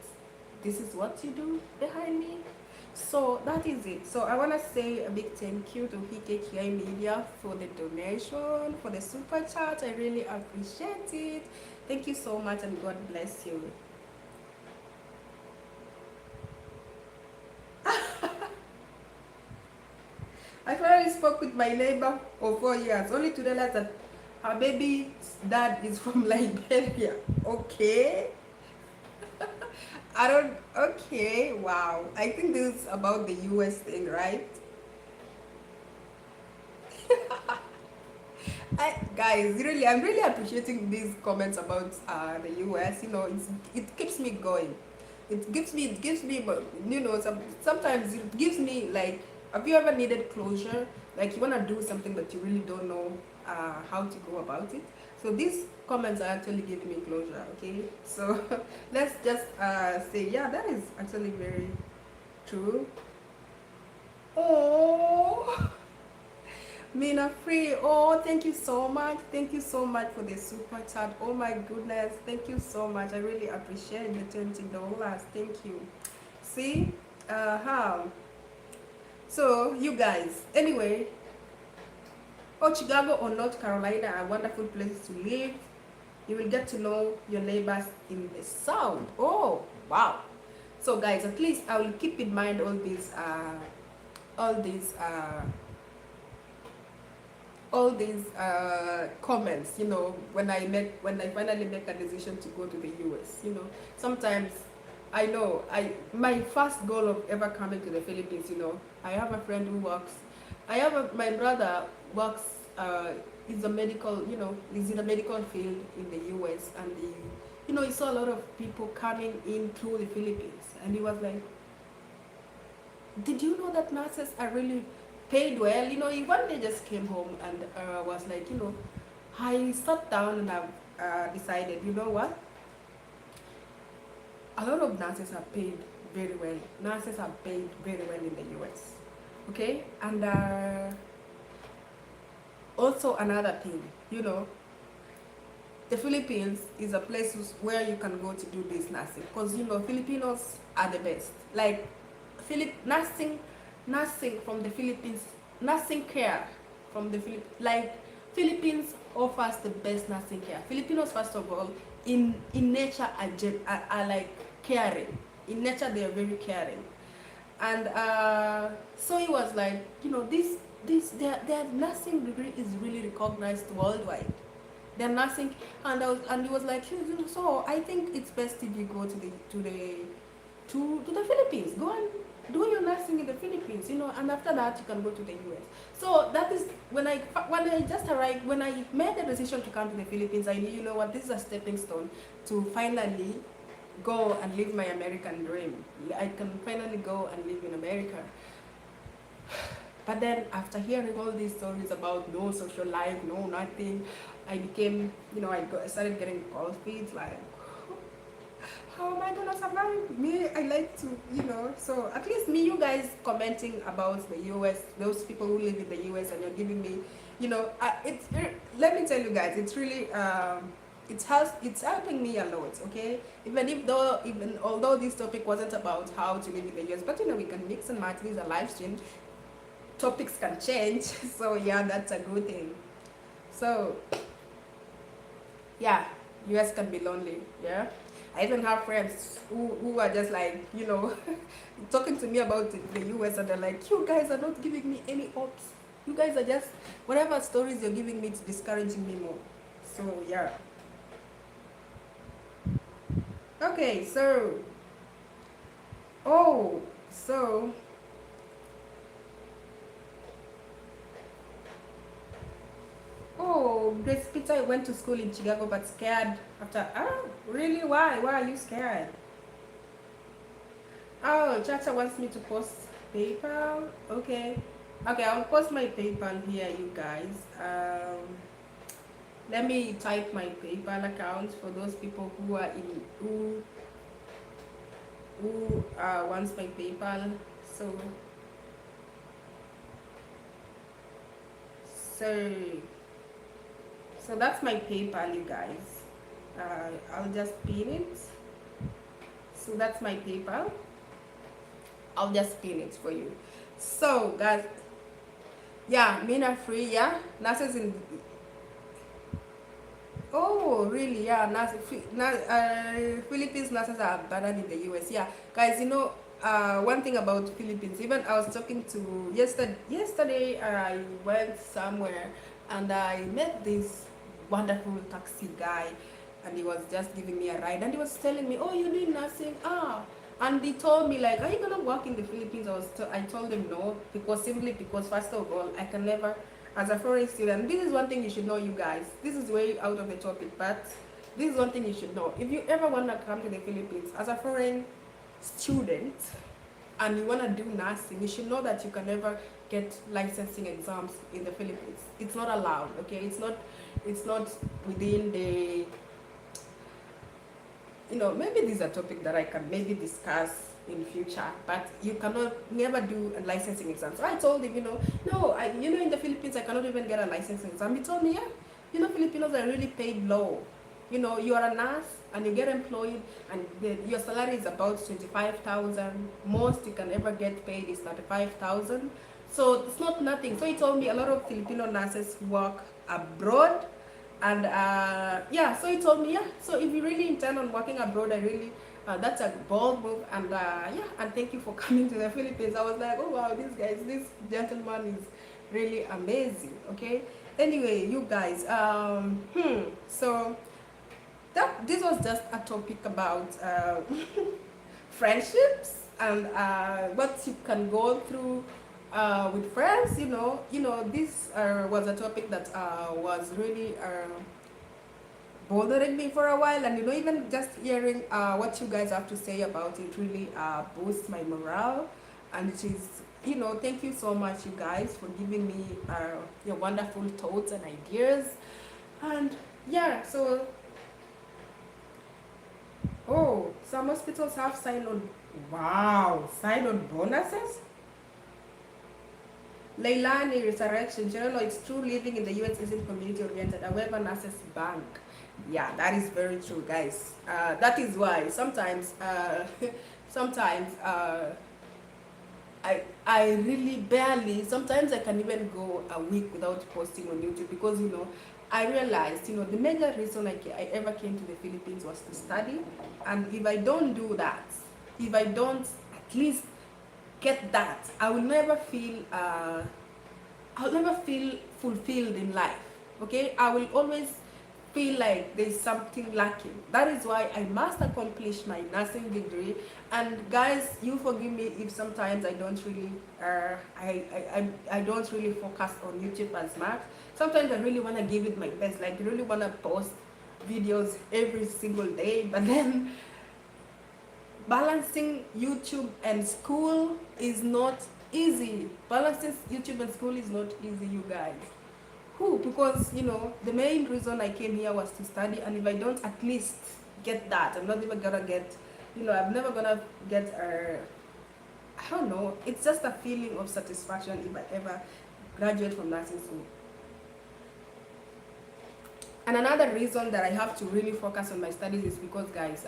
this is what you do behind me. So that is it. So I want to say a big thank you to HKKI Media for the donation, for the super chat. I really appreciate it. Thank you so much, and God bless you. I finally spoke with my neighbor for 4 years, only to realize that her baby's dad is from Liberia. Okay. Okay, wow. I think this is about the US thing, right? Guys, really, I'm really appreciating these comments about the US. It keeps me going. It gives me, sometimes it gives me, like, have you ever needed closure? Like, you want to do something but you really don't know how to go about it? So these comments are actually giving me closure, okay? So let's just say, yeah, that is actually very true. Oh, Mina Free, oh, thank you so much. Thank you so much for the super chat. Oh my goodness, thank you so much. I really appreciate the $20. Thank you. See, so you guys, anyway, Chicago or North Carolina are wonderful places to live. You will get to know your neighbors in the South. Oh, wow. So guys, at least I will keep in mind all these comments, when I finally make a decision to go to the US. Sometimes I know my first goal of ever coming to the Philippines, I have a friend who works, my brother works, is a medical, is in a medical field in the US, and he saw a lot of people coming in through the Philippines, and he was like, did you know that nurses are really paid well? He one day just came home and was like, I sat down and I've decided, you know what? A lot of nurses are paid very well. Nurses are paid very well in the US. Okay? And also another thing, the Philippines is a place where you can go to do this nursing, because Filipinos are the best. Like nursing from the Philippines, nursing care from the Philippines, like Philippines offers the best nursing care. Filipinos, first of all, in nature are like caring. In nature they are very caring, and so he was like, their nursing degree is really recognized worldwide. Their nursing, and he was like, so I think it's best if you go to the Philippines. Go and do your nursing in the Philippines, and after that you can go to the US. So that is when I just arrived, when I made the decision to come to the Philippines, I knew, this is a stepping stone to finally go and live my American dream. I can finally go and live in America. But then after hearing all these stories about no social life, no nothing, I became, I started getting cold feet, like, how am I gonna survive? Me, I like to, so at least me, you guys commenting about the US, those people who live in the US, and you're giving me, let me tell you guys, it's really, it's helping me a lot, okay? Even although this topic wasn't about how to live in the US, but we can mix and match. This is a live stream. Topics can change, so yeah, that's a good thing. So yeah, US can be lonely, yeah. I even have friends who are just like, talking to me about the US, and they're like, you guys are not giving me any hopes. You guys are just, whatever stories you're giving me, it's discouraging me more. So yeah. Okay, so Grace Peter went to school in Chicago but scared after. Oh, really? Why? Why are you scared? Oh, Chacha wants me to post PayPal. Okay. Okay, I'll post my PayPal here, you guys. Let me type my PayPal account for those people who are who wants my PayPal. So that's my PayPal, you guys. I'll just pin it. So that's my PayPal. I'll just pin it for you. So guys, yeah, men are free, yeah. Nurses in. Oh, really? Yeah, Philippines nurses are better in the US. Yeah, guys, one thing about Philippines. Even I was talking to yesterday. I went somewhere and I met this wonderful taxi guy, and he was just giving me a ride, and he was telling me, oh, you doing nursing? And he told me, like, are you gonna work in the Philippines? I told him no, simply because first of all, I can never, as a foreign student, this is one thing you should know, you guys. This is way out of the topic, but this is one thing you should know. If you ever wanna come to the Philippines as a foreign student and you wanna do nursing, you should know that you can never get licensing exams in the Philippines. It's not allowed, okay? It's not within the, maybe this is a topic that I can maybe discuss in future, but you cannot never do a licensing exam. So I told him, no, in the Philippines I cannot even get a licensing exam. He told me, yeah, Filipinos are really paid low. You are a nurse and you get employed, and your salary is about 25,000. Most you can ever get paid is 35,000. So it's not nothing. So he told me a lot of Filipino nurses work abroad, and so he told me, so if you really intend on working abroad, I really that's a bold move, and and thank you for coming to the Philippines. I was like, oh wow, this gentleman is really amazing. Okay, anyway, you guys, so this was just a topic about friendships and what you can go through with friends. This was a topic that was really bothering me for a while, and even just hearing what you guys have to say about it really boosts my morale. And it is, thank you so much, you guys, for giving me your wonderful thoughts and ideas. And yeah, so some hospitals have sign-on bonuses. Leilani Resurrection, General, it's true living in the US isn't community oriented. However, nurses bank. Yeah, that is very true, guys. That is why sometimes, sometimes I really barely, sometimes I can even go a week without posting on YouTube because, I realized, the major reason I ever came to the Philippines was to study. And if I don't do that, if I don't at least get that, I'll never feel fulfilled in life. Okay, I will always feel like there's something lacking. That is why I must accomplish my nursing degree. And guys, you forgive me if sometimes I don't really I don't really focus on YouTube as much. Sometimes I really want to give it my best, like really want to post videos every single day, but then balancing YouTube and school is not easy. Balancing YouTube and school is not easy, you guys. Because the main reason I came here was to study, and if I don't at least get that, I'm not even gonna get, I'm never gonna get I don't know, it's just a feeling of satisfaction if I ever graduate from nursing school. And another reason that I have to really focus on my studies is because, guys,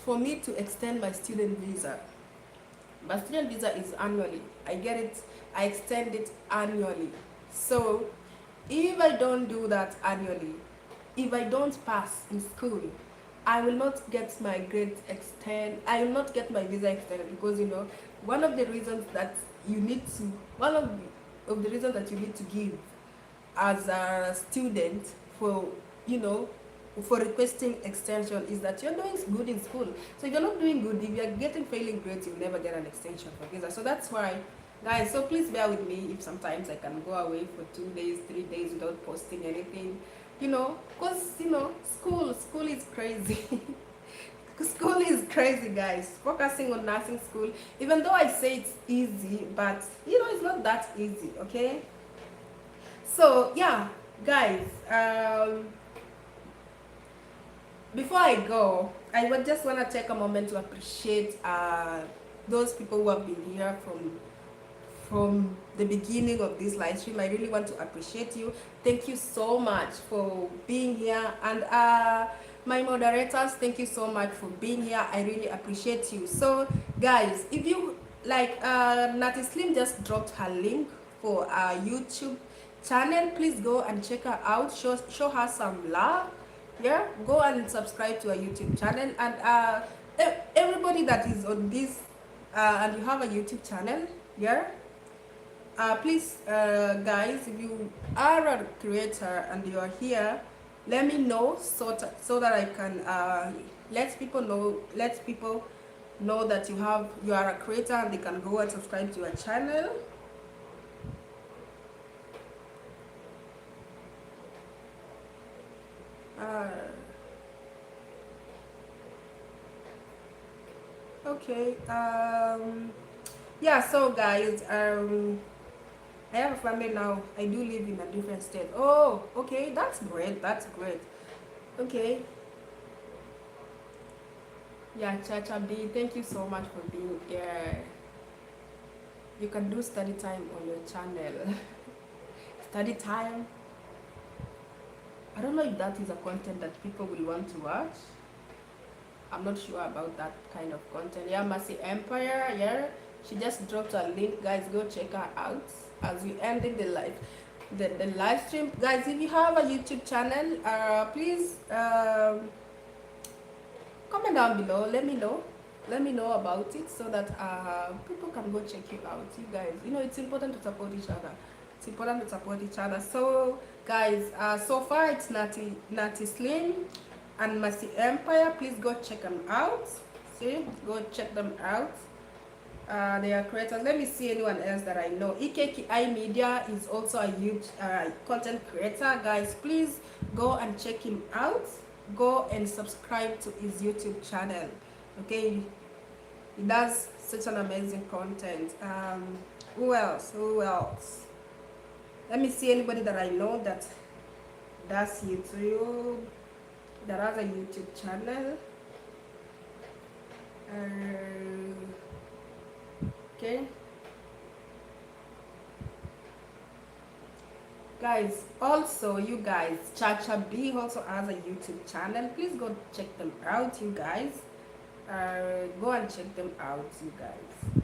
for me to extend my student visa is annually. I get it, I extend it annually. So if I don't do that annually, if I don't pass in school, I will not get my grades extended. I will not get my visa extended because one of the reasons that you need to give as a student for for requesting extension is that you're doing good in school. So if you're not doing good, if you're getting failing grades, you'll never get an extension for visa. So that's why, guys, so please bear with me if sometimes I can go away for 2 days, 3 days without posting anything, because school is crazy. School is crazy, guys. Focusing on nursing school, even though I say it's easy, but it's not that easy. Okay, so yeah, guys, before I go, I would just want to take a moment to appreciate those people who have been here from the beginning of this live stream. I really want to appreciate you. Thank you so much for being here. And my moderators, thank you so much for being here. I really appreciate you. So guys, if you like, Nati Slim just dropped her link for our YouTube channel. Please go and check her out. Show her some love. Yeah, go and subscribe to our YouTube channel. And everybody that is on this and you have a YouTube channel, yeah, please, guys, if you are a creator and you are here, let me know so that I can let people know that you are a creator, and they can go and subscribe to your channel. Okay, yeah, so guys, I have a family now. I do live in a different state. Oh, okay, that's great, okay. Yeah, Chacha B, thank you so much for being here. You can do study time on your channel. Study time, I don't know if that is a content that people will want to watch. I'm not sure about that kind of content. Yeah, Mercy Empire, yeah, she just dropped a link. Guys, go check her out as we ending the live stream. Guys, if you have a YouTube channel, please comment down below. Let me know about it so that people can go check you out. You guys, it's important to support each other. So guys, so far it's Nati Slim and Mercy Empire. Please go check them out. See, go check them out. They are creators. Let me see anyone else that I know. EKKI Media is also a huge content creator. Guys, please go and check him out. Go and subscribe to his YouTube channel. Okay, he does such an amazing content. Who else? Who else? Let me see anybody that I know that does YouTube, that has a YouTube channel. Okay. Guys, also you guys, Chacha B also has a YouTube channel. Please go check them out, you guys. Go and check them out, you guys.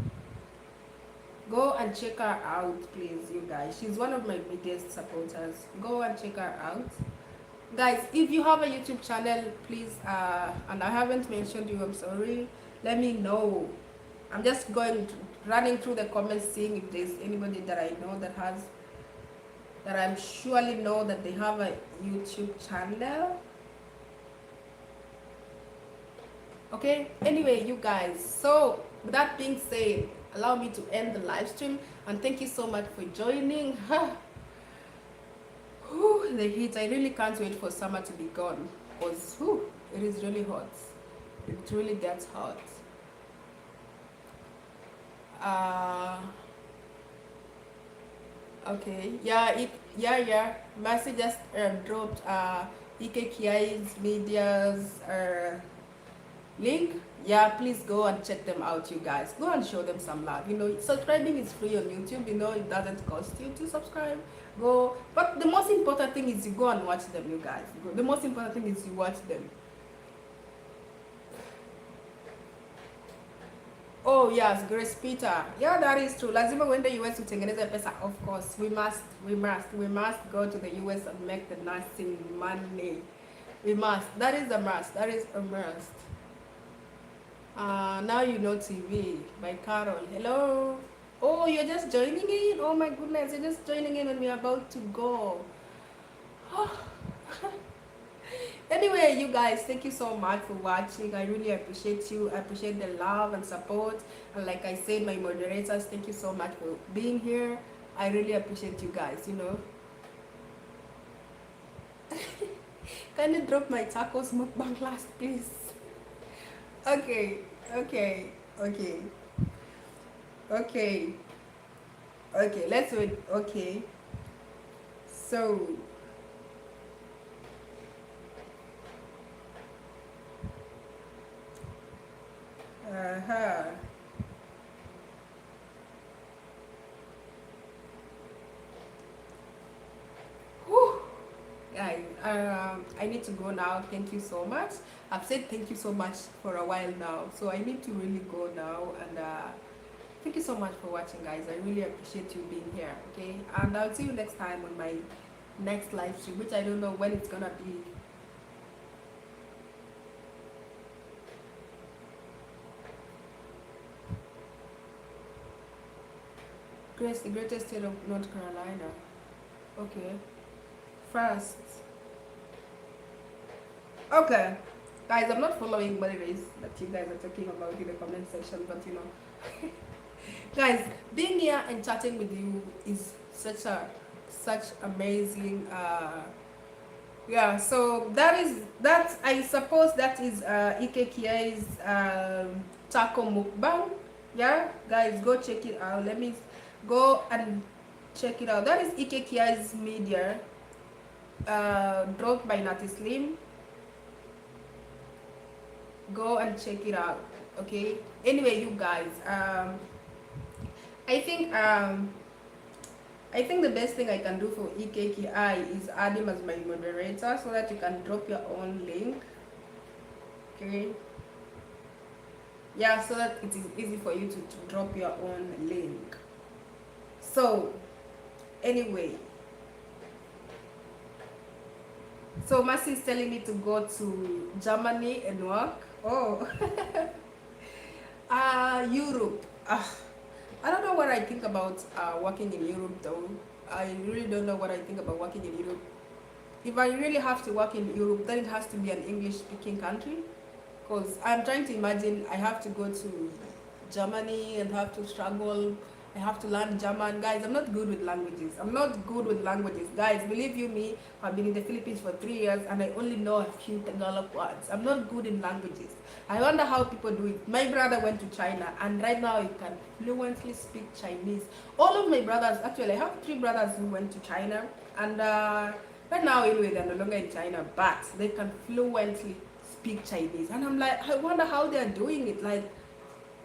Go and check her out, please, you guys. She's one of my biggest supporters. Go and check her out. Guys, if you have a YouTube channel, please, and I haven't mentioned you, I'm sorry, let me know. I'm just running through the comments, seeing if there's anybody that I know that has, that I'm surely know that they have a YouTube channel. Okay, anyway, you guys, so with that being said, allow me to end the live stream, and thank you so much for joining. The heat, I really can't wait for summer to be gone, because it is really hot. It really gets hot. Okay, yeah, Mercy just dropped EKKI's media's link. Yeah, please go and check them out, you guys. Go and show them some love. You know, subscribing is free on YouTube. You know, it doesn't cost you to subscribe. Go, but the most important thing is you go and watch them, you guys. The most important thing is you watch them. Oh yes, Grace Peter. Yeah, that is true. Lazima when the US utengeneza pesa, of course. We must go to the US and make the nursing money. We must. That is a must. That is a must. Now you know TV by Carol. Hello. Oh, you're just joining in? Oh my goodness, you're just joining in when we're about to go. Anyway, you guys, thank you so much for watching. I really appreciate you. I appreciate the love and support. And like I said, my moderators, thank you so much for being here. I really appreciate you guys, you know. Can you drop my tacos mukbang last, please? Okay. Let's wait. Okay. So guys, I need to go now. Thank you so much. I've said thank you so much for a while now, so I need to really go now. And thank you so much for watching, guys. I really appreciate you being here. Okay, and I'll see you next time on my next live stream, which I don't know when it's gonna be. Grace, the greatest state of North Carolina. Okay. First. Okay. Guys, I'm not following what it is that you guys are talking about in the comment section, but you know. Guys, being here and chatting with you is such amazing yeah, so that I suppose that is EKKI's taco mukbang. Yeah, guys, go check it out. Let me go and check it out. That is EKKI's media, dropped by Natty Slim. Go and check it out. Okay, anyway, you guys, I think the best thing I can do for EKKI is add him as my moderator so that you can drop your own link. Okay, yeah, so that it is easy for you to drop your own link. So anyway, so Mercy is telling me to go to Germany and work. Oh. Europe. I don't know what I think about working in Europe though. I really don't know what I think about working in Europe. If I really have to work in Europe, then it has to be an English speaking country. Because I'm trying to imagine I have to go to Germany and have to struggle. I have to learn German. Guys, I'm not good with languages. I'm not good with languages. Guys, believe you me, I've been in the Philippines for 3 years and I only know a few Tagalog words. I'm not good in languages. I wonder how people do it. My brother went to China and right now he can fluently speak Chinese. All of my brothers, actually, I have 3 brothers who went to China and right now anyway, they're no longer in China, but they can fluently speak Chinese. And I'm like, I wonder how they're doing it. Like,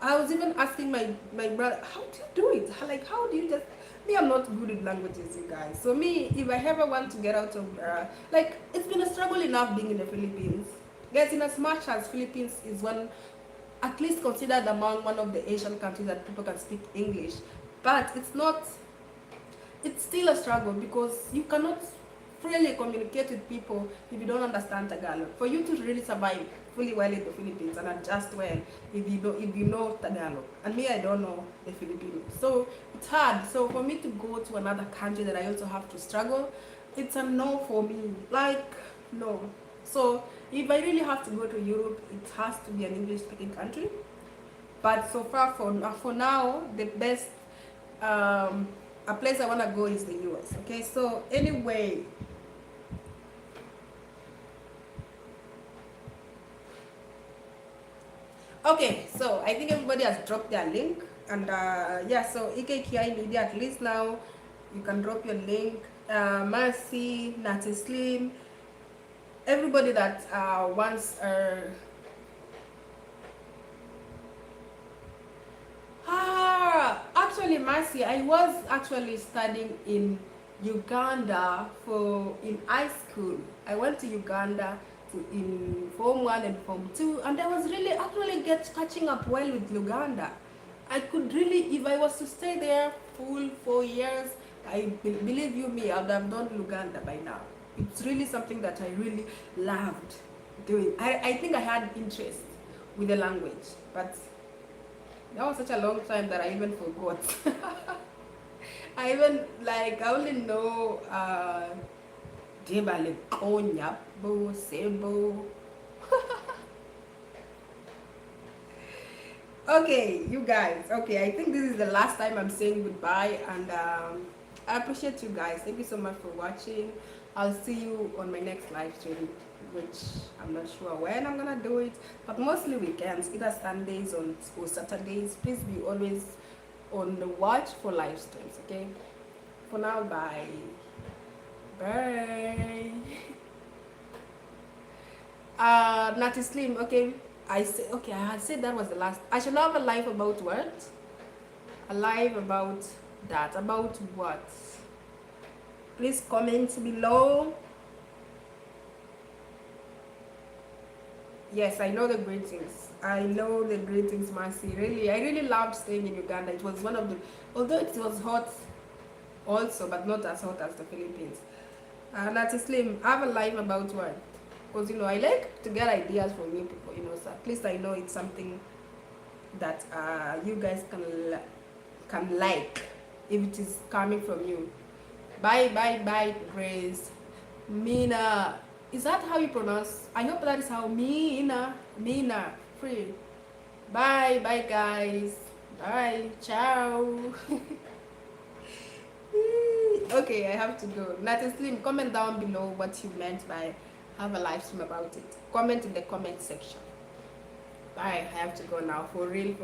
I was even asking my brother, how do you do it? Like, how do you just... Me, I'm not good with languages, you guys. So me, if I ever want to get out of... like, it's been a struggle enough being in the Philippines. Guys, in as much as Philippines is one, at least considered among one of the Asian countries that people can speak English. But it's not... It's still a struggle because you cannot freely communicate with people if you don't understand Tagalog. For you to really survive fully well in the Philippines and adjust well if you know Tagalog. And me, I don't know the Filipino. So it's hard. So for me to go to another country that I also have to struggle, it's a no for me. Like, no. So if I really have to go to Europe, it has to be an English speaking country. But so far for now, the best a place I want to go is the US. Okay, so anyway, okay, so I think everybody has dropped their link, and yeah, so EKKI Media, at least now you can drop your link. Mercy, Natty Slim, everybody that wants actually, Mercy, I was actually studying in Uganda in high school. I went to Uganda in Form 1 and Form 2, and I was really actually catching up well with Uganda. I could really, if I was to stay there full 4 years, believe you me, I would have done Uganda by now. It's really something that I really loved doing. I think I had interest with the language, but that was such a long time that I even forgot. I only know Debale Konyabo Sebo. Okay, you guys. Okay, I think this is the last time I'm saying goodbye, and I appreciate you guys. Thank you so much for watching. I'll see you on my next live stream, which I'm not sure when I'm gonna do it, but mostly weekends, either Sundays or Saturdays. Please be always on the watch for live streams. Okay, for now, bye. Natty Slim. Okay, I had said that was the last. I should have a live about what? A live about that. About what? Please comment below. Yes, I know the greetings. I know the greetings, Mercy. Really, I really loved staying in Uganda. It was one of the, although it was hot also, but not as hot as the Philippines. Natty Slim, I have a live about what? Because, I like to get ideas from you people, so at least I know it's something that you guys can like if it is coming from you. Bye, Grace. Mina. Is that how you pronounce? I hope that is how. Mina. Free. Bye, guys. Bye. Ciao. Okay, I have to go. Natty Slim, comment down below what you meant by have a live stream about it. Comment in the comment section. Bye. I have to go now. For real.